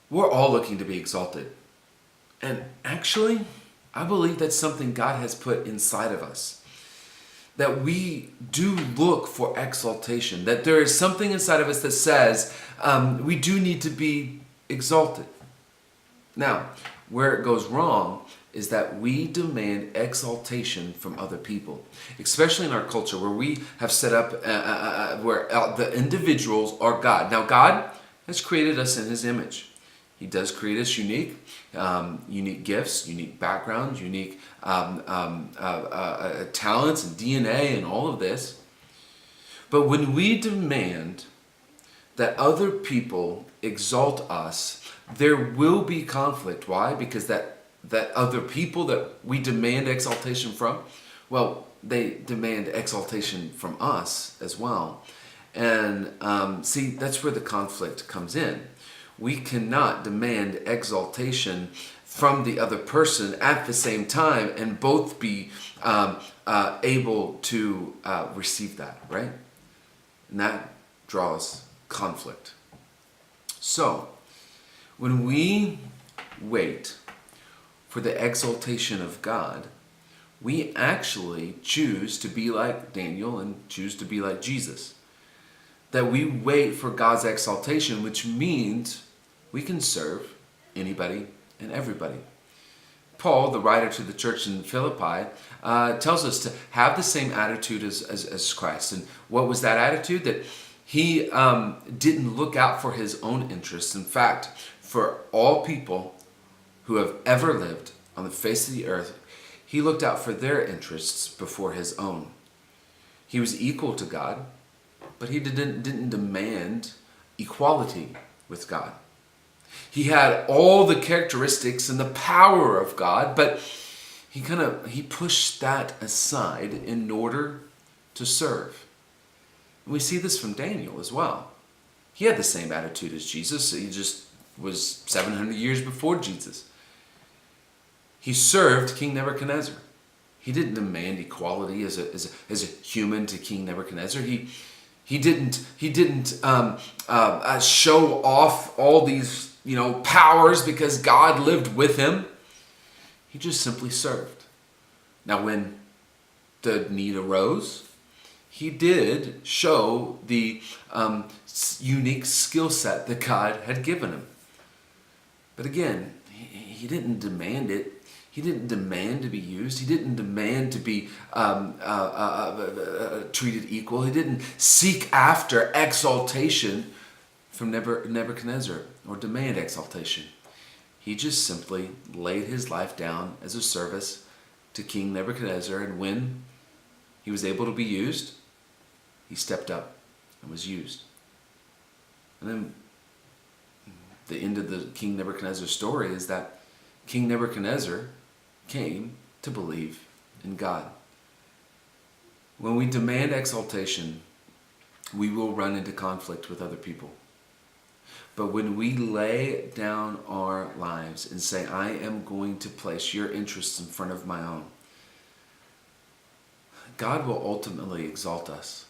We're all looking to be exalted. And actually, I believe that's something God has put inside of us. That we do look for exaltation. That there is something inside of us that says we do need to be exalted. Now, where it goes wrong is that we demand exaltation from other people, especially in our culture where we have set up where the individuals are God. Now, God has created us in His image. He does create us unique, unique gifts, unique backgrounds, unique talents and DNA and all of this. But when we demand that other people exalt us, there will be conflict. Why? Because that other people that we demand exaltation from, well, they demand exaltation from us as well. And see, that's where the conflict comes in. We cannot demand exaltation from the other person at the same time and both be able to receive that, right? And that draws conflict. So, when we wait for the exaltation of God, we actually choose to be like Daniel and choose to be like Jesus. That we wait for God's exaltation, which means we can serve anybody and everybody. Paul, the writer to the church in Philippi, tells us to have the same attitude as Christ. And what was that attitude? That he didn't look out for his own interests. In fact, for all people who have ever lived on the face of the earth, he looked out for their interests before his own. He was equal to God, but he didn't demand equality with God. He had all the characteristics and the power of God, but he pushed that aside in order to serve. And we see this from Daniel as well. He had the same attitude as Jesus. He just was 700 years before Jesus. He served King Nebuchadnezzar. He didn't demand equality as a human to King Nebuchadnezzar. He didn't show off all these powers because God lived with him. He just simply served. Now, when the need arose, he did show the unique skill set that God had given him. But again, he didn't demand it. He didn't demand to be used. He didn't demand to be treated equal. He didn't seek after exaltation from Nebuchadnezzar or demand exaltation. He just simply laid his life down as a service to King Nebuchadnezzar, and when he was able to be used, he stepped up and was used. And then the end of the King Nebuchadnezzar story is that King Nebuchadnezzar came to believe in God. When we demand exaltation, we will run into conflict with other people. But when we lay down our lives and say, I am going to place your interests in front of my own, God will ultimately exalt us.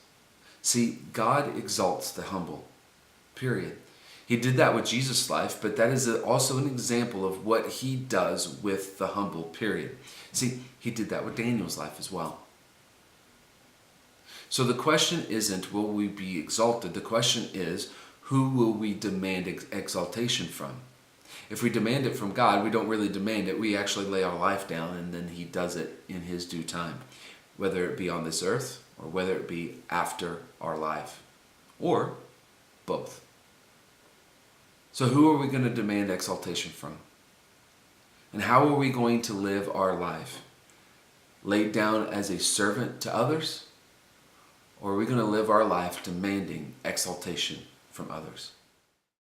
See, God exalts the humble, period. He did that with Jesus' life, but that is also an example of what he does with the humble, period. See, he did that with Daniel's life as well. So the question isn't, will we be exalted? The question is, who will we demand exaltation from? If we demand it from God, we don't really demand it. We actually lay our life down, and then he does it in his due time, whether it be on this earth or whether it be after our life, or both. So who are we going to demand exaltation from? And how are we going to live our life? Laid down as a servant to others? Or are we going to live our life demanding exaltation from others?